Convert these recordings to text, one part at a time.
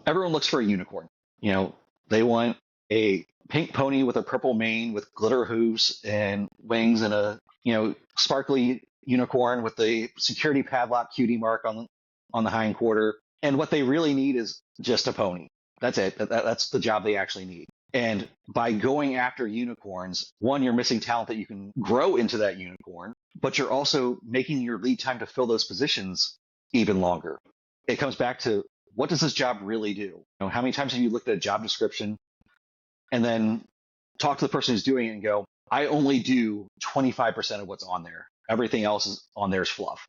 everyone looks for a unicorn. They want a pink pony with a purple mane with glitter hooves and wings and a, sparkly unicorn with the security padlock cutie mark on the hind quarter. And what they really need is just a pony. That's it. That's the job they actually need. And by going after unicorns, one, you're missing talent that you can grow into that unicorn, but you're also making your lead time to fill those positions even longer. It comes back to, what does this job really do? How many times have you looked at a job description and then talk to the person who's doing it and go, I only do 25% of what's on there. Everything else is on there is fluff.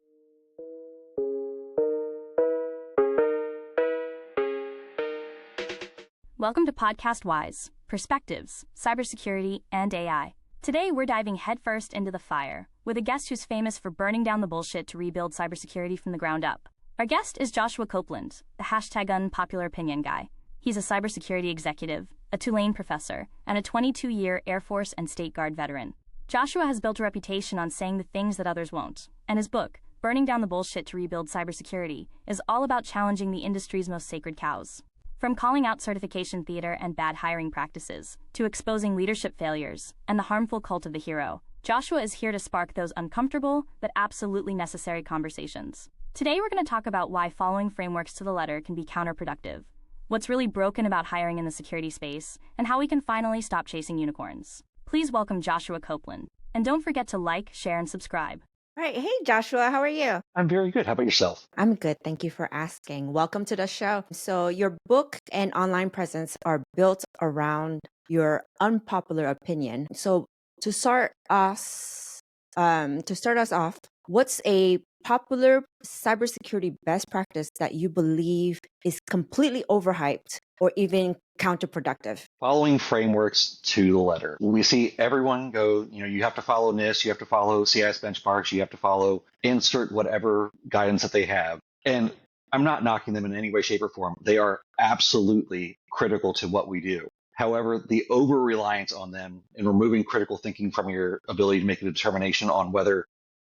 Welcome to Podcast Wise, Perspectives, Cybersecurity, and AI. Today, we're diving headfirst into the fire with a guest who's famous for burning down the bullshit to rebuild cybersecurity from the ground up. Our guest is Joshua Copeland, the hashtag unpopular opinion guy. He's a cybersecurity executive, a Tulane professor, and a 22-year Air Force and State Guard veteran. Joshua has built a reputation on saying the things that others won't, and his book, Burning Down the Bullshit to Rebuild Cybersecurity, is all about challenging the industry's most sacred cows. From calling out certification theater and bad hiring practices, to exposing leadership failures and the harmful cult of the hero, Joshua is here to spark those uncomfortable but absolutely necessary conversations. Today we're going to talk about why following frameworks to the letter can be counterproductive, what's really broken about hiring in the security space, and how we can finally stop chasing unicorns. Please welcome Joshua Copeland. And don't forget to like, share, and subscribe. All right. Hey, Joshua, how are you? I'm very good. How about yourself? I'm good. Thank you for asking. Welcome to the show. So your book and online presence are built around your unpopular opinion. So to start us off, what's a popular cybersecurity best practice that you believe is completely overhyped or even counterproductive? Following frameworks to the letter. We see everyone go, you have to follow NIST, you have to follow CIS benchmarks, you have to follow insert whatever guidance that they have. And I'm not knocking them in any way, shape, or form. They are absolutely critical to what we do. However, the over-reliance on them and removing critical thinking from your ability to make a determination on whether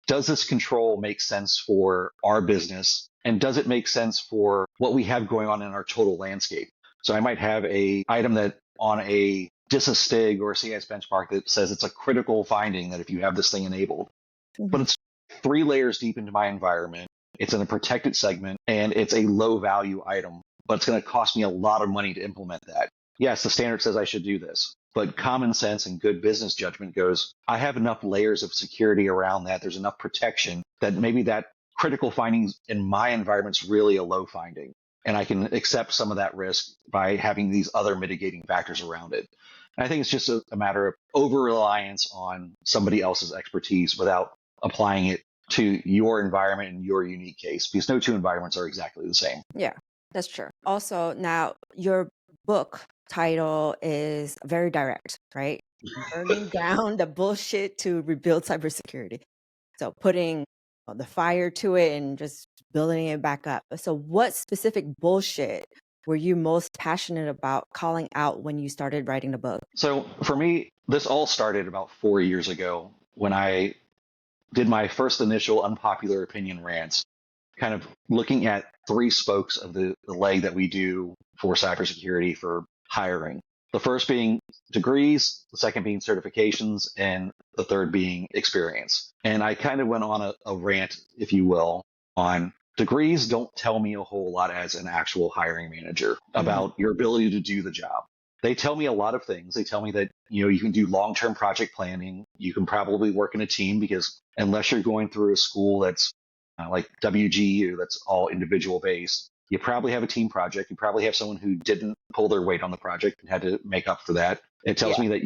does this control make sense for our business? And does it make sense for what we have going on in our total landscape? So I might have a item that on a DISA-STIG or a CIS benchmark that says it's a critical finding that if you have this thing enabled, but it's 3 layers deep into my environment, it's in a protected segment, and it's a low value item, but it's going to cost me a lot of money to implement that. Yes, the standard says I should do this, but common sense and good business judgment goes, I have enough layers of security around that. There's enough protection that maybe that critical findings in my environment's really a low finding. And I can accept some of that risk by having these other mitigating factors around it. And I think it's just a matter of over-reliance on somebody else's expertise without applying it to your environment and your unique case, because no two environments are exactly the same. Yeah, that's true. Also, now your book title is very direct, right? Burning down the bullshit to rebuild cybersecurity. So putting the fire to it and just building it back up. So what specific bullshit were you most passionate about calling out when you started writing the book? So for me, this all started about 4 years ago when I did my first initial unpopular opinion rants, kind of looking at 3 spokes of the leg that we do for cybersecurity for hiring. The first being degrees, the second being certifications, and the third being experience. And I kind of went on a rant, if you will, on degrees don't tell me a whole lot as an actual hiring manager about your ability to do the job. They tell me a lot of things. They tell me that, you can do long-term project planning. You can probably work in a team because unless you're going through a school that's like WGU, that's all individual based, you probably have a team project. You probably have someone who didn't pull their weight on the project and had to make up for that. It tells me that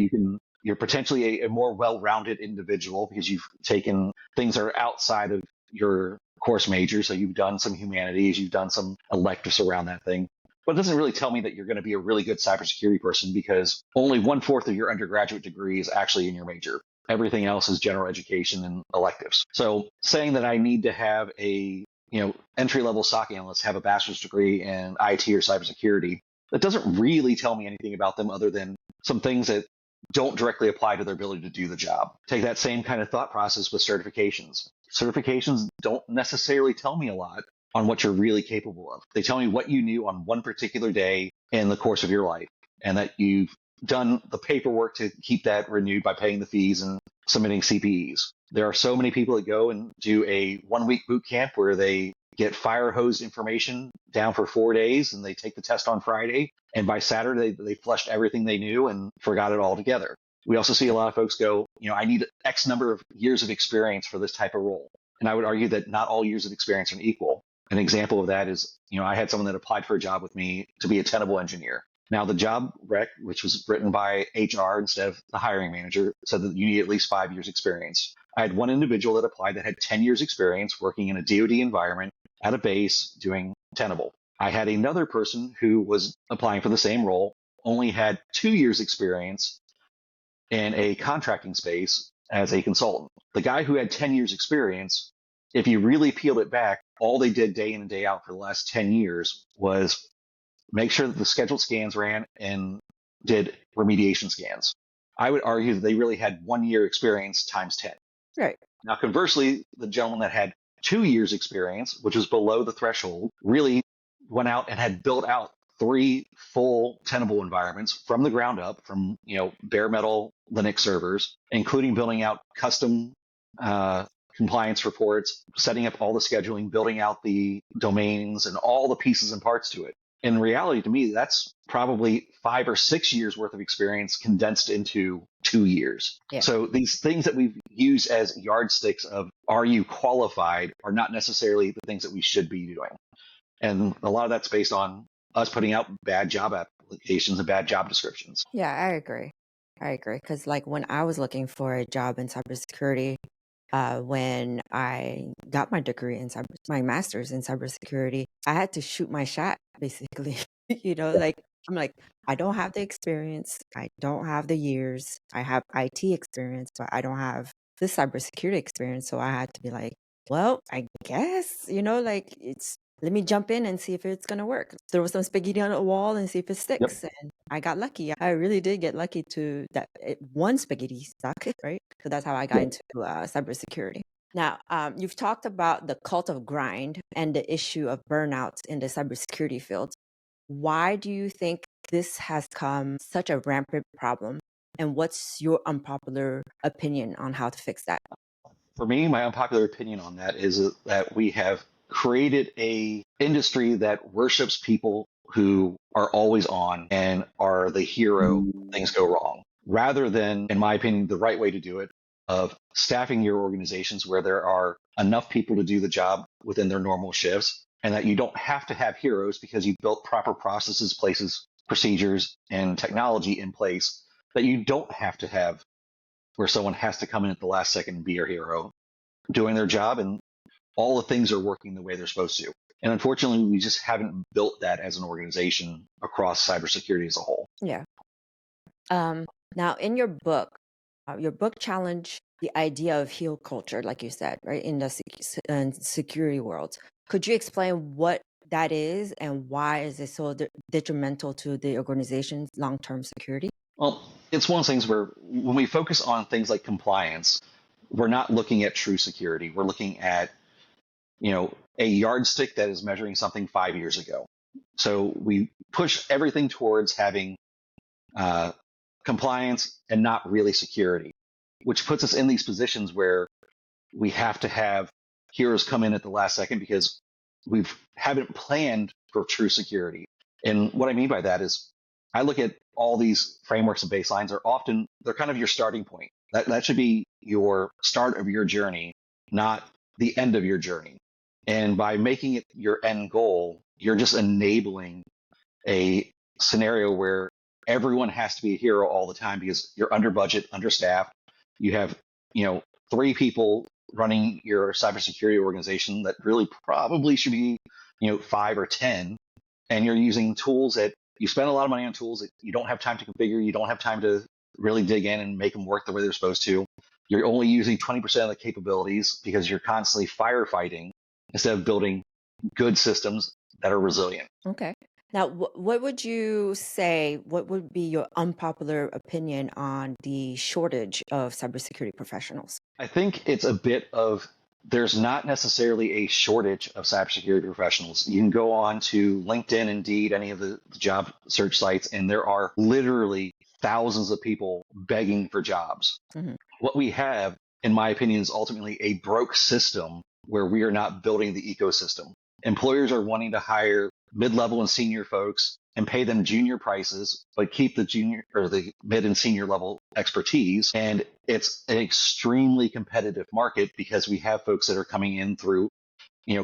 you're potentially a more well-rounded individual because you've taken things that are outside of your course major. So you've done some humanities, you've done some electives around that thing. But it doesn't really tell me that you're going to be a really good cybersecurity person because only 1/4 of your undergraduate degree is actually in your major. Everything else is general education and electives. So saying that I need to have a entry-level SOC analyst have a bachelor's degree in IT or cybersecurity, that doesn't really tell me anything about them other than some things that don't directly apply to their ability to do the job. Take that same kind of thought process with certifications. Certifications don't necessarily tell me a lot on what you're really capable of. They tell me what you knew on one particular day in the course of your life, and that you've done the paperwork to keep that renewed by paying the fees and submitting CPEs. There are so many people that go and do a 1 week boot camp where they get fire hose information down for 4 days and they take the test on Friday. And by Saturday, they flushed everything they knew and forgot it altogether. We also see a lot of folks go, I need X number of years of experience for this type of role. And I would argue that not all years of experience are equal. An example of that is, I had someone that applied for a job with me to be a Tenable engineer. Now, the job rec, which was written by HR instead of the hiring manager, said that you need at least 5 years experience. I had one individual that applied that had 10 years experience working in a DoD environment at a base doing Tenable. I had another person who was applying for the same role, only had 2 years experience in a contracting space as a consultant. The guy who had 10 years experience, if you really peeled it back, all they did day in and day out for the last 10 years was make sure that the scheduled scans ran and did remediation scans. I would argue that they really had 1 year experience times 10. Right. Now, conversely, the gentleman that had 2 years experience, which was below the threshold, really went out and had built out 3 full Tenable environments from the ground up, from bare metal Linux servers, including building out custom compliance reports, setting up all the scheduling, building out the domains and all the pieces and parts to it. In reality, to me, that's probably 5 or 6 years worth of experience condensed into 2 years. Yeah. So these things that we've used as yardsticks of are you qualified are not necessarily the things that we should be doing. And a lot of that's based on us putting out bad job applications and bad job descriptions. Yeah, I agree. Because like when I was looking for a job in cybersecurity, when I got my degree in my master's in cybersecurity, I had to shoot my shot, basically. Like I'm like, I don't have the experience, I don't have the years, I have IT experience, but I don't have the cybersecurity experience. So I had to be like, well, I guess, like let me jump in and see if it's gonna work. Throw some spaghetti on the wall and see if it sticks. Yep. And I got lucky. I really did get lucky to that one spaghetti stuck, right? So that's how I got into cybersecurity. Now, you've talked about the cult of grind and the issue of burnouts in the cybersecurity field. Why do you think this has become such a rampant problem? And what's your unpopular opinion on how to fix that? For me, my unpopular opinion on that is that we have created a industry that worships people who are always on and are the hero when things go wrong, rather than, in my opinion, the right way to do it of staffing your organizations where there are enough people to do the job within their normal shifts, and that you don't have to have heroes because you've built proper processes, places, procedures, and technology in place that you don't have to have where someone has to come in at the last second and be your hero, doing their job, and all the things are working the way they're supposed to. And unfortunately, we just haven't built that as an organization across cybersecurity as a whole. Yeah. Now, in your book challenged the idea of heel culture, like you said, right, in the security world. Could you explain what that is and why is it so detrimental to the organization's long-term security? Well, it's one of those things where when we focus on things like compliance, we're not looking at true security. We're looking at, a yardstick that is measuring something 5 years ago. So we push everything towards having compliance and not really security, which puts us in these positions where we have to have heroes come in at the last second because we haven't planned for true security. And what I mean by that is I look at all these frameworks and baselines they're kind of your starting point. That should be your start of your journey, not the end of your journey. And by making it your end goal, you're just enabling a scenario where everyone has to be a hero all the time because you're under budget, understaffed. You have, 3 people running your cybersecurity organization that really probably should be, 5 or 10. And you're using tools that you spend a lot of money on tools that you don't have time to configure. You don't have time to really dig in and make them work the way they're supposed to. You're only using 20% of the capabilities because you're constantly firefighting instead of building good systems that are resilient. Okay. Now, what would you say, what would be your unpopular opinion on the shortage of cybersecurity professionals? I think it's a bit of there's not necessarily a shortage of cybersecurity professionals. You can go on to LinkedIn, Indeed, any of the job search sites, and there are literally thousands of people begging for jobs. Mhm. What we have, in my opinion, is ultimately a broke system where we are not building the ecosystem. Employers are wanting to hire mid-level and senior folks and pay them junior prices, but keep the junior or the mid and senior level expertise. And it's an extremely competitive market because we have folks that are coming in through,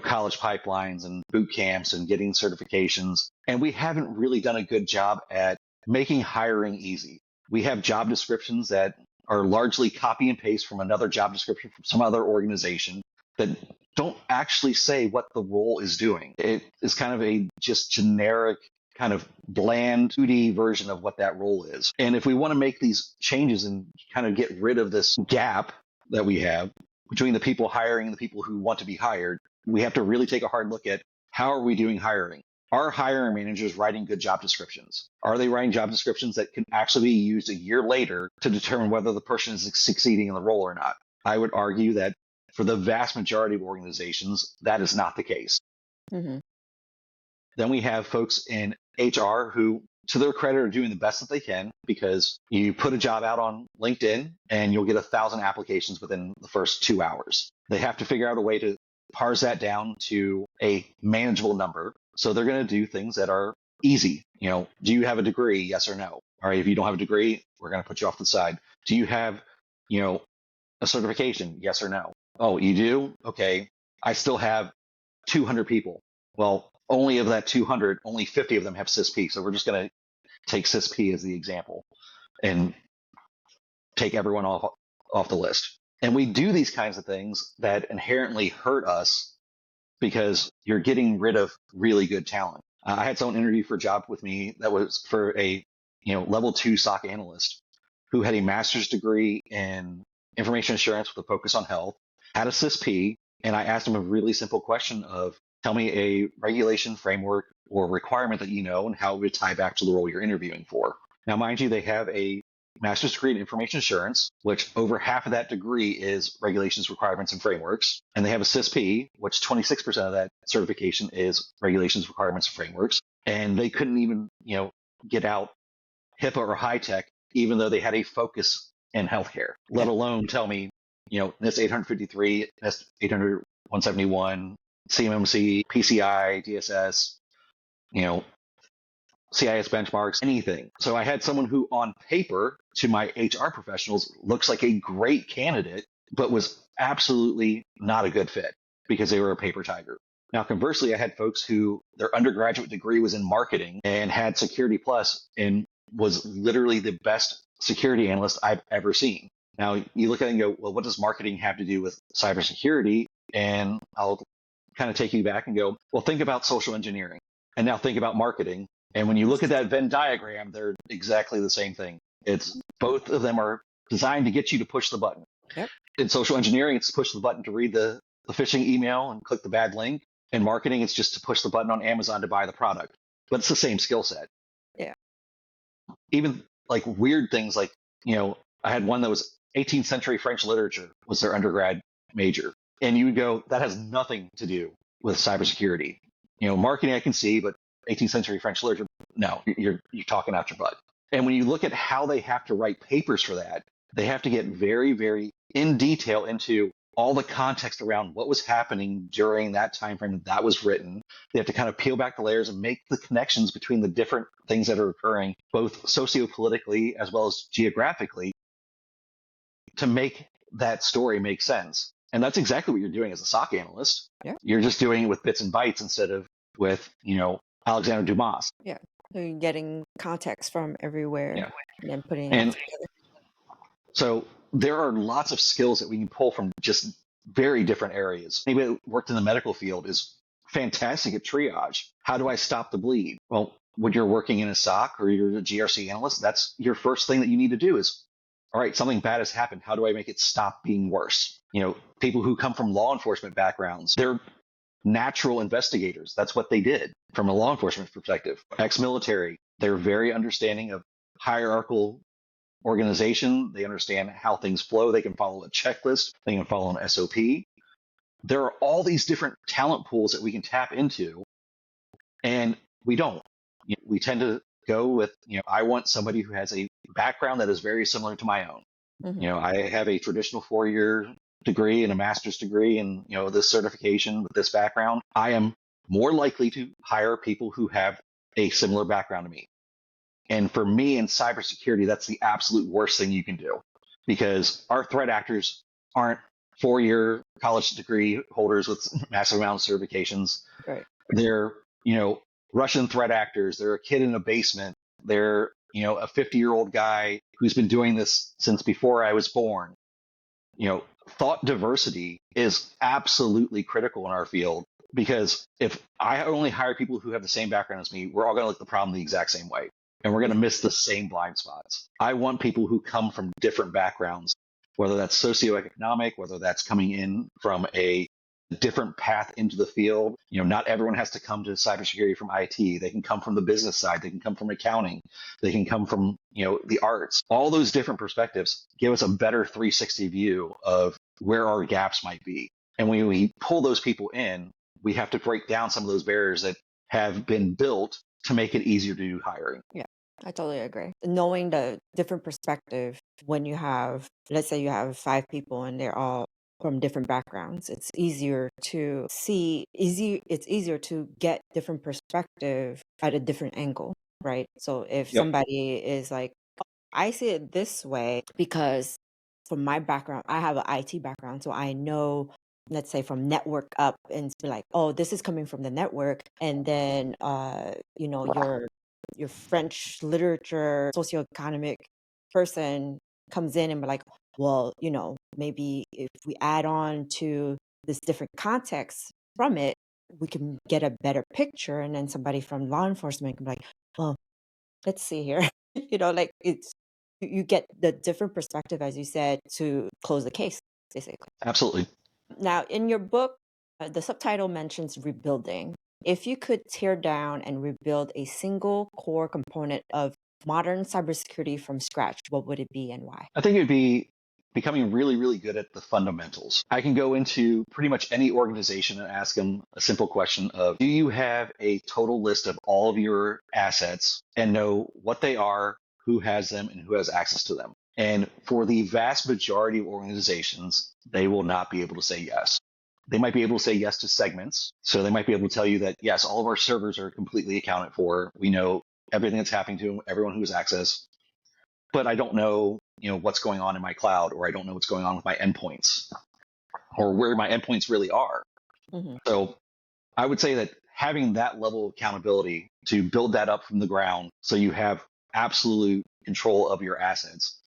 college pipelines and boot camps and getting certifications. And we haven't really done a good job at making hiring easy. We have job descriptions that are largely copy and paste from another job description from some other organization that don't actually say what the role is doing. It is kind of a just generic, kind of bland 2D version of what that role is. And if we want to make these changes and kind of get rid of this gap that we have between the people hiring and the people who want to be hired, we have to really take a hard look at how are we doing hiring? Are hiring managers writing good job descriptions? Are they writing job descriptions that can actually be used a year later to determine whether the person is succeeding in the role or not? I would argue that for the vast majority of organizations, that is not the case. Mm-hmm. Then we have folks in HR who, to their credit, are doing the best that they can, because you put a job out on LinkedIn and you'll get 1,000 applications within the first 2 hours. They have to figure out a way to parse that down to a manageable number. So they're going to do things that are easy. Do you have a degree? Yes or no? All right, if you don't have a degree, we're going to put you off to the side. Do you have, a certification? Yes or no? Oh, you do? Okay. I still have 200 people. Well, only of that 200, only 50 of them have CISP. So we're just going to take CISP as the example and take everyone off the list. And we do these kinds of things that inherently hurt us because you're getting rid of really good talent. I had someone interview for a job with me that was for a level 2 SOC analyst who had a master's degree in information assurance with a focus on health, had a CISP, and I asked him a really simple question of, tell me a regulation, framework, or requirement that you know and how it would tie back to the role you're interviewing for. Now, mind you, they have a master's degree in information assurance, which over half of that degree is regulations, requirements, and frameworks. And they have a CISP, which 26% of that certification is regulations, requirements, and frameworks. And they couldn't even, get out HIPAA or high tech, even though they had a focus in healthcare, let alone tell me, NIST 853, NIST 800, 171, CMMC, PCI, DSS, CIS benchmarks, anything. So I had someone who on paper to my HR professionals looks like a great candidate, but was absolutely not a good fit because they were a paper tiger. Now, conversely, I had folks who their undergraduate degree was in marketing and had Security Plus and was literally the best security analyst I've ever seen. Now, you look at it and go, well, what does marketing have to do with cybersecurity? And I'll kind of take you back and go, well, think about social engineering and now think about marketing. And when you look at that Venn diagram, they're exactly the same thing. It's both of them are designed to get you to push the button. Yep. In social engineering, it's to push the button to read the phishing email and click the bad link. In marketing, it's just to push the button on Amazon to buy the product. But it's the same skill set. Yeah. Even like weird things like, I had one that was 18th century French literature was their undergrad major. And you would go, that has nothing to do with cybersecurity. Marketing I can see, but 18th century French literature, no, you're talking out your butt. And when you look at how they have to write papers for that, they have to get very, very in detail into all the context around what was happening during that time frame that was written. They have to kind of peel back the layers and make the connections between the different things that are occurring, both sociopolitically as well as geographically, to make that story make sense. And that's exactly what you're doing as a SOC analyst. Yeah. You're just doing it with bits and bytes instead of with, Alexander Dumas. Yeah. So you're getting context from everywhere and then putting it together. So there are lots of skills that we can pull from just very different areas. Anybody that worked in the medical field is fantastic at triage. How do I stop the bleed? Well, when you're working in a SOC or you're a GRC analyst, that's your first thing that you need to do is, all right, something bad has happened. How do I make it stop being worse? People who come from law enforcement backgrounds, they're natural investigators. That's what they did from a law enforcement perspective. Ex-military, they're very understanding of hierarchical organization. They understand how things flow. They can follow a checklist. They can follow an SOP. there are all these different talent pools that we can tap into, and we don't. We tend to go with, I want somebody who has a background that is very similar to my own. Mm-hmm. I have a traditional 4-year degree and a master's degree and, this certification with this background. I am more likely to hire people who have a similar background to me. And for me in cybersecurity, that's the absolute worst thing you can do, because our threat actors aren't 4-year college degree holders with massive amounts of certifications. Right. They're, Russian threat actors. They're a kid in a basement. They're, a 50-year-old guy who's been doing this since before I was born. Thought diversity is absolutely critical in our field, because if I only hire people who have the same background as me, we're all going to look at the problem the exact same way, and we're going to miss the same blind spots. I want people who come from different backgrounds, whether that's socioeconomic, whether that's coming in from a different path into the field. Not everyone has to come to cybersecurity from IT. They can come from the business side. They can come from accounting. They can come from, the arts. All those different perspectives give us a better 360 view of where our gaps might be. And when we pull those people in, we have to break down some of those barriers that have been built to make it easier to do hiring. Yeah, I totally agree. Knowing the different perspective when you have, let's say you have 5 people and they're all from different backgrounds, it's easier to it's easier to get different perspective at a different angle, right? So if Yep. somebody is like, I see it this way because from my background, I have an IT background, so I know, let's say from network up, and be like, oh, this is coming from the network, and then your French literature socioeconomic person comes in and be like, well, maybe if we add on to this different context from it, we can get a better picture. And then somebody from law enforcement can be like, well, let's see here. Like it's you get the different perspective, as you said, to close the case, basically. Absolutely. Now, in your book, the subtitle mentions rebuilding. If you could tear down and rebuild a single core component of modern cybersecurity from scratch, what would it be and why? I think it would be becoming really, really good at the fundamentals. I can go into pretty much any organization and ask them a simple question of, do you have a total list of all of your assets and know what they are, who has them, and who has access to them? And for the vast majority of organizations, they will not be able to say yes. They might be able to say yes to segments. So they might be able to tell you that, yes, all of our servers are completely accounted for. We know everything that's happening to them, everyone who has access. But I don't know, what's going on in my cloud, or I don't know what's going on with my endpoints, or where my endpoints really are. Mm-hmm. So I would say that having that level of accountability to build that up from the ground, so you have absolute control of your assets.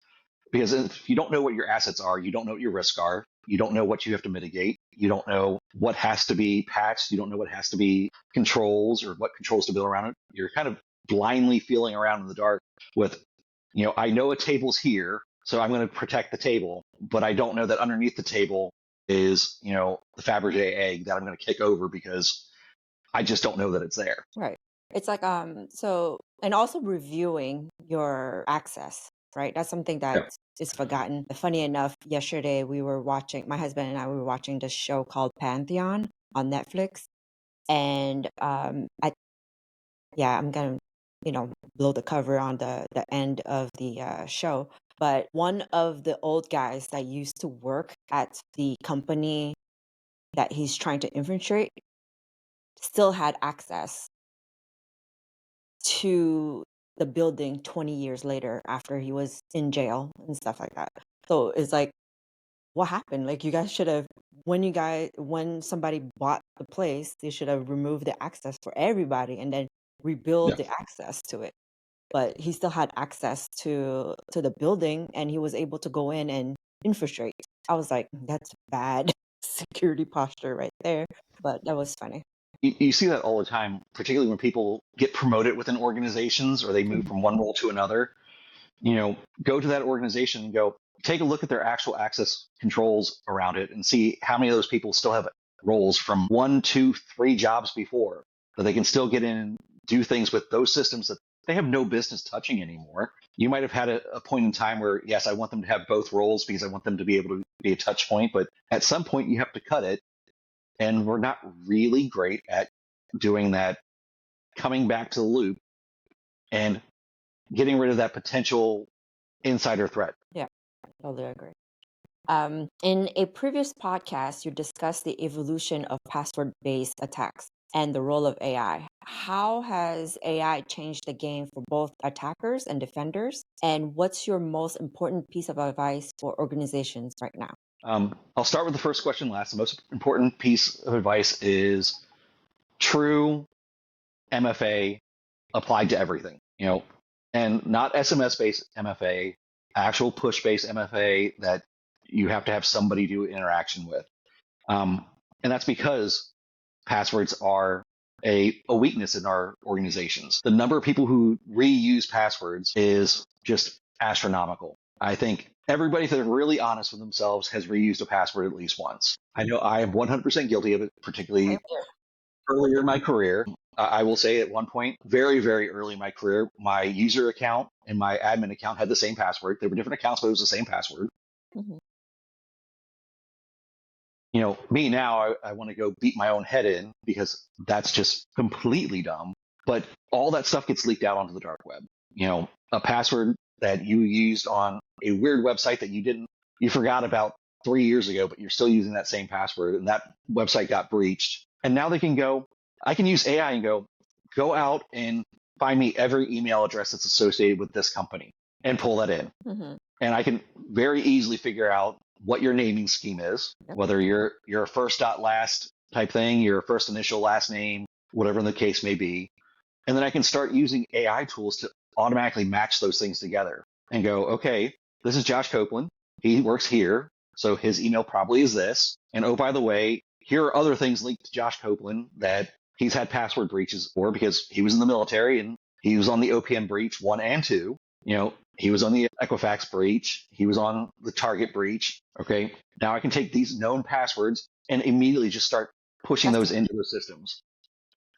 Because if you don't know what your assets are, you don't know what your risks are, you don't know what you have to mitigate, you don't know what has to be patched, you don't know what has to be controls or what controls to build around it. You're kind of blindly feeling around in the dark with, I know a table's here, so I'm going to protect the table, but I don't know that underneath the table is, the Fabergé egg that I'm going to kick over because I just don't know that it's there. Right. It's like, so, and also reviewing your access, right? That's something that is forgotten. Funny enough, yesterday my husband and I were watching this show called Pantheon on Netflix. And I'm going to, blow the cover on the end of the show. But one of the old guys that used to work at the company that he's trying to infiltrate still had access to the building 20 years later after he was in jail and stuff like that. So it's like, what happened? Like, you guys should have, when somebody bought the place, they should have removed the access for everybody and then rebuild the access to it. But he still had access to the building, and he was able to go in and infiltrate. I was like, that's bad security posture right there. But that was funny. You see that all the time, particularly when people get promoted within organizations or they move from one role to another. Go to that organization and go take a look at their actual access controls around it and see how many of those people still have roles from 1, 2, 3 jobs before, that they can still get in and do things with those systems that they have no business touching anymore. You might have had a point in time where, yes, I want them to have both roles because I want them to be able to be a touch point, but at some point you have to cut it And we're not really great at doing that, coming back to the loop and getting rid of that potential insider threat. Yeah, totally agree. In a previous podcast, you discussed the evolution of password-based attacks and the role of AI. How has AI changed the game for both attackers and defenders? And what's your most important piece of advice for organizations right now? I'll start with the first question last. The most important piece of advice is true MFA applied to everything, and not SMS based MFA, actual push based MFA that you have to have somebody do interaction with. And that's because passwords are a weakness in our organizations. The number of people who reuse passwords is just astronomical. I think everybody that's really honest with themselves has reused a password at least once. I know I am 100% guilty of it, particularly earlier in my career. I will say at one point, very, very early in my career, my user account and my admin account had the same password. They were different accounts, but it was the same password. Mhm. Me now, I want to go beat my own head in because that's just completely dumb. But all that stuff gets leaked out onto the dark web. A password that you used on a weird website that you forgot about 3 years ago, but you're still using that same password, and that website got breached. And now I can use AI and go out and find me every email address that's associated with this company and pull that in. Mhm. And I can very easily figure out what your naming scheme is, whether you're a first dot last type thing, your first initial last name, whatever the case may be. And then I can start using AI tools to automatically match those things together and go, okay, this is Josh Copeland. He works here. So his email probably is this. And oh, by the way, here are other things linked to Josh Copeland that he's had password breaches for because he was in the military and he was on the OPM breach 1 and 2. He was on the Equifax breach. He was on the Target breach. Okay. Now I can take these known passwords and immediately just start pushing those into the systems.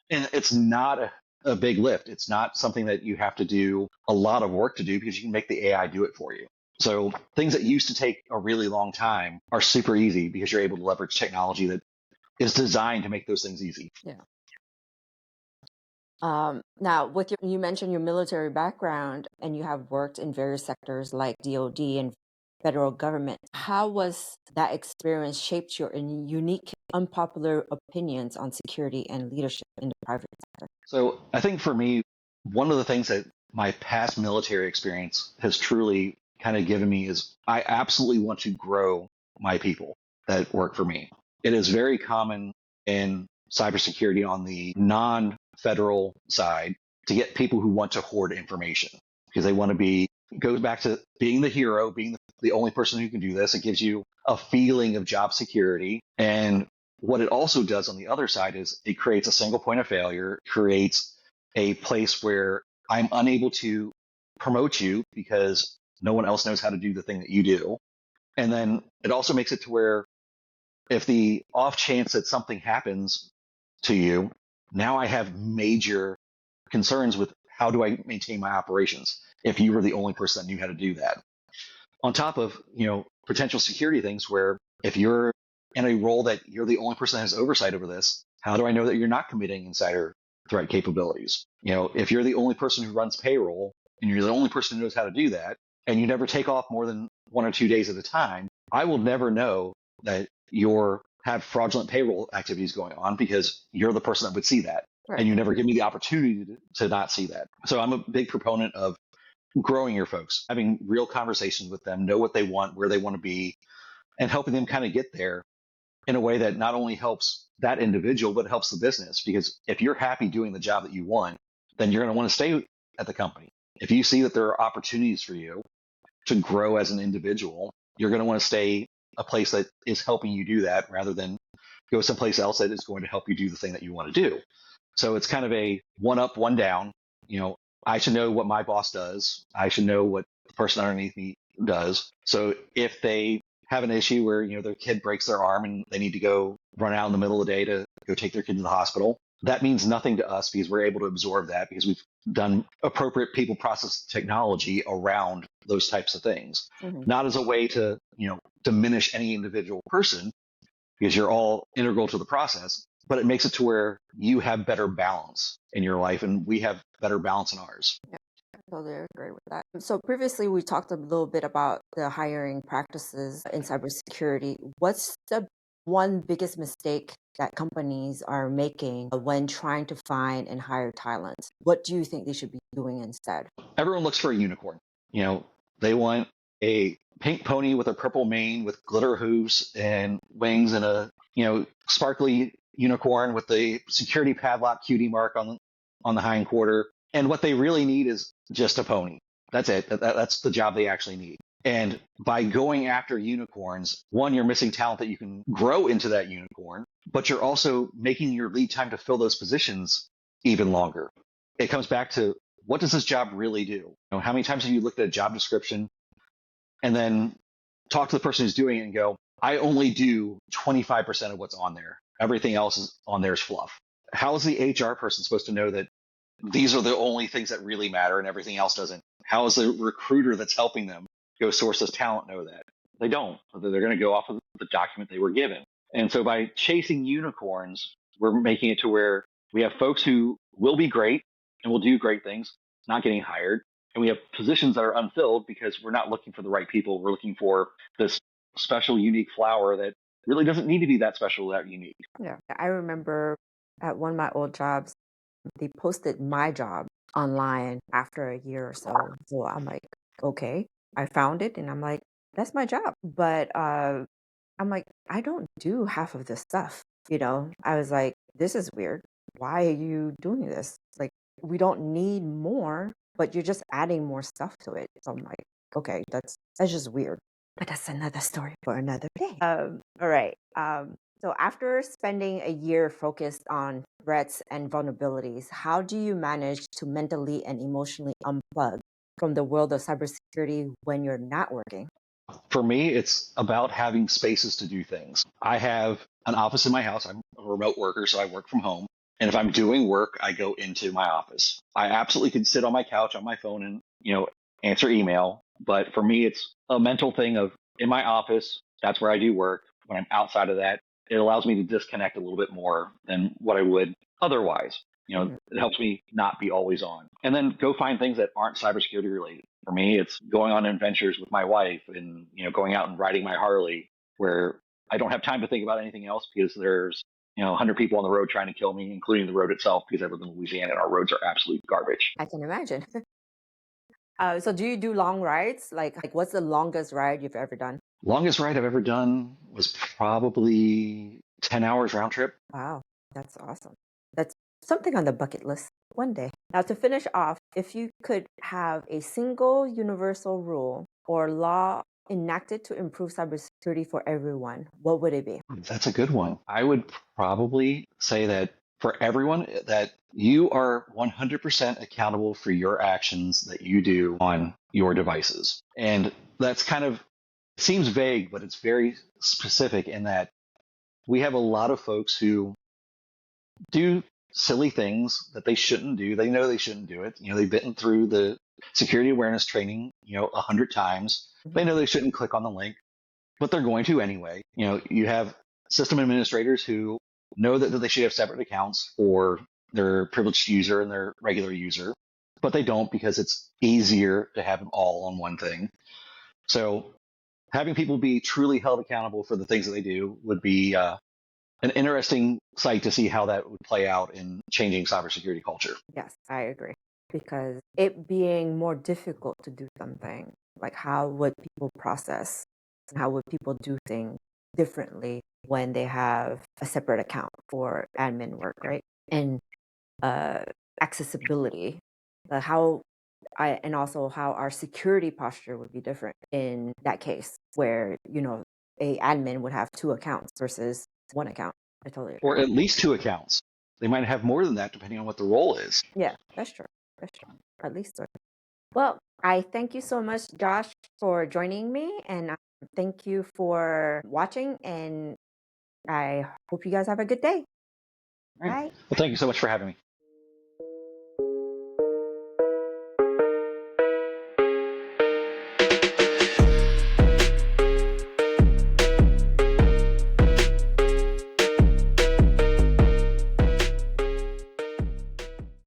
And it's not a big lift. It's not something that you have to do a lot of work to do because you can make the AI do it for you. So things that used to take a really long time are super easy because you're able to leverage technology that is designed to make those things easy. Yeah. Now, you mentioned your military background and you have worked in various sectors like DoD and federal government. How was that experience shaped your unique, unpopular opinions on security and leadership in the private sector? So I think for me, one of the things that my past military experience has truly kind of given me is I absolutely want to grow my people that work for me. It is very common in cybersecurity on the non-federal side to get people who want to hoard information because they want to goes back to being the hero, being the only person who can do this. It gives you a feeling of job security. And what it also does on the other side is it creates a single point of failure, creates a place where I'm unable to promote you because no one else knows how to do the thing that you do. And then it also makes it to where if the off chance that something happens to you, now I have major concerns with how do I maintain my operations if you were the only person that knew how to do that. On top of, potential security things where if you're in a role that you're the only person that has oversight over this, how do I know that you're not committing insider threat capabilities? If you're the only person who runs payroll and you're the only person who knows how to do that, and you never take off more than 1 or 2 days at a time, I will never know that you have fraudulent payroll activities going on because you're the person that would see that. Right. And you never give me the opportunity to not see that. So I'm a big proponent of growing your folks, having real conversations with them, know what they want, where they want to be, and helping them kind of get there in a way that not only helps that individual, but helps the business. Because if you're happy doing the job that you want, then you're going to want to stay at the company. If you see that there are opportunities for you to grow as an individual, you're going to want to stay a place that is helping you do that rather than go someplace else that is going to help you do the thing that you want to do. So it's kind of a one up, one down. I should know what my boss does. I should know what the person underneath me does. So if they have an issue where, their kid breaks their arm and they need to go run out in the middle of the day to go take their kid to the hospital, that means nothing to us because we're able to absorb that because we've done appropriate people process technology around those types of things, not as a way to, diminish any individual person, because you're all integral to the process, but it makes it to where you have better balance in your life and we have better balance in ours. Yeah, I totally agree with that. So previously we talked a little bit about the hiring practices in cybersecurity. What's the one biggest mistake that companies are making when trying to find and hire talent? What do you think they should be doing instead? Everyone looks for a unicorn. They want a pink pony with a purple mane with glitter hooves and wings and a, sparkly unicorn with the security padlock cutie mark on the hind quarter. And what they really need is just a pony. That's it. That's the job they actually need. And by going after unicorns, one, you're missing talent that you can grow into that unicorn, but you're also making your lead time to fill those positions even longer. It comes back to, what does this job really do? How many times have you looked at a job description and then talk to the person who's doing it and go, I only do 25% of what's on there. Everything else is on there is fluff. How is the HR person supposed to know that these are the only things that really matter and everything else doesn't? How is the recruiter that's helping them go source this talent know that? They don't. They're going to go off of the document they were given. And so by chasing unicorns, we're making it to where we have folks who will be great and will do great things, not getting hired. And we have positions that are unfilled because we're not looking for the right people. We're looking for this special, unique flower that really doesn't need to be that special, that unique. Yeah, I remember at one of my old jobs, they posted my job online after a year or so. So I'm like, okay, I found it and I'm like, that's my job. But I'm like, I don't do half of this stuff. I was like, this is weird. Why are you doing this? Like, we don't need more, but you're just adding more stuff to it. So I'm like, okay, that's just weird. But that's another story for another day. All right. So after spending a year focused on threats and vulnerabilities, how do you manage to mentally and emotionally unplug from the world of cybersecurity when you're not working? For me, it's about having spaces to do things. I have an office in my house. I'm a remote worker, so I work from home. And if I'm doing work, I go into my office. I absolutely can sit on my couch on my phone and, answer email. But for me, it's a mental thing of in my office, that's where I do work. When I'm outside of that, it allows me to disconnect a little bit more than what I would otherwise. It helps me not be always on. And then go find things that aren't cybersecurity related. For me, it's going on adventures with my wife and, going out and riding my Harley where I don't have time to think about anything else because there's, 100 people on the road trying to kill me, including the road itself, because I live in Louisiana and our roads are absolute garbage. I can imagine. So do you do long rides? Like what's the longest ride you've ever done? Longest ride I've ever done was probably 10 hours round trip. Wow, that's awesome. That's something on the bucket list one day. Now, to finish off, if you could have a single universal rule or law enacted to improve cybersecurity for everyone, what would it be? That's a good one. I would probably say that for everyone, that you are 100% accountable for your actions that you do on your devices. And that's kind of seems vague, but it's very specific in that we have a lot of folks who do silly things that they shouldn't do. They know they shouldn't do it. They've been through the security awareness training, 100 times. They know they shouldn't click on the link, but they're going to anyway. You have system administrators who know that they should have separate accounts for their privileged user and their regular user, but they don't because it's easier to have them all on one thing. So having people be truly held accountable for the things that they do would be an interesting sight to see how that would play out in changing cybersecurity culture. Yes, I agree. Because it being more difficult to do something, like how would people process and how would people do things differently when they have a separate account for admin work, right? And accessibility, and also how our security posture would be different in that case where, a admin would have two accounts versus one account. I totally agree. Or at least two accounts. They might have more than that depending on what the role is. Yeah, that's true. That's true. At least so. Well, I thank you so much, Josh, for joining me, and thank you for watching. And I hope you guys have a good day. All right. Bye. Well, thank you so much for having me.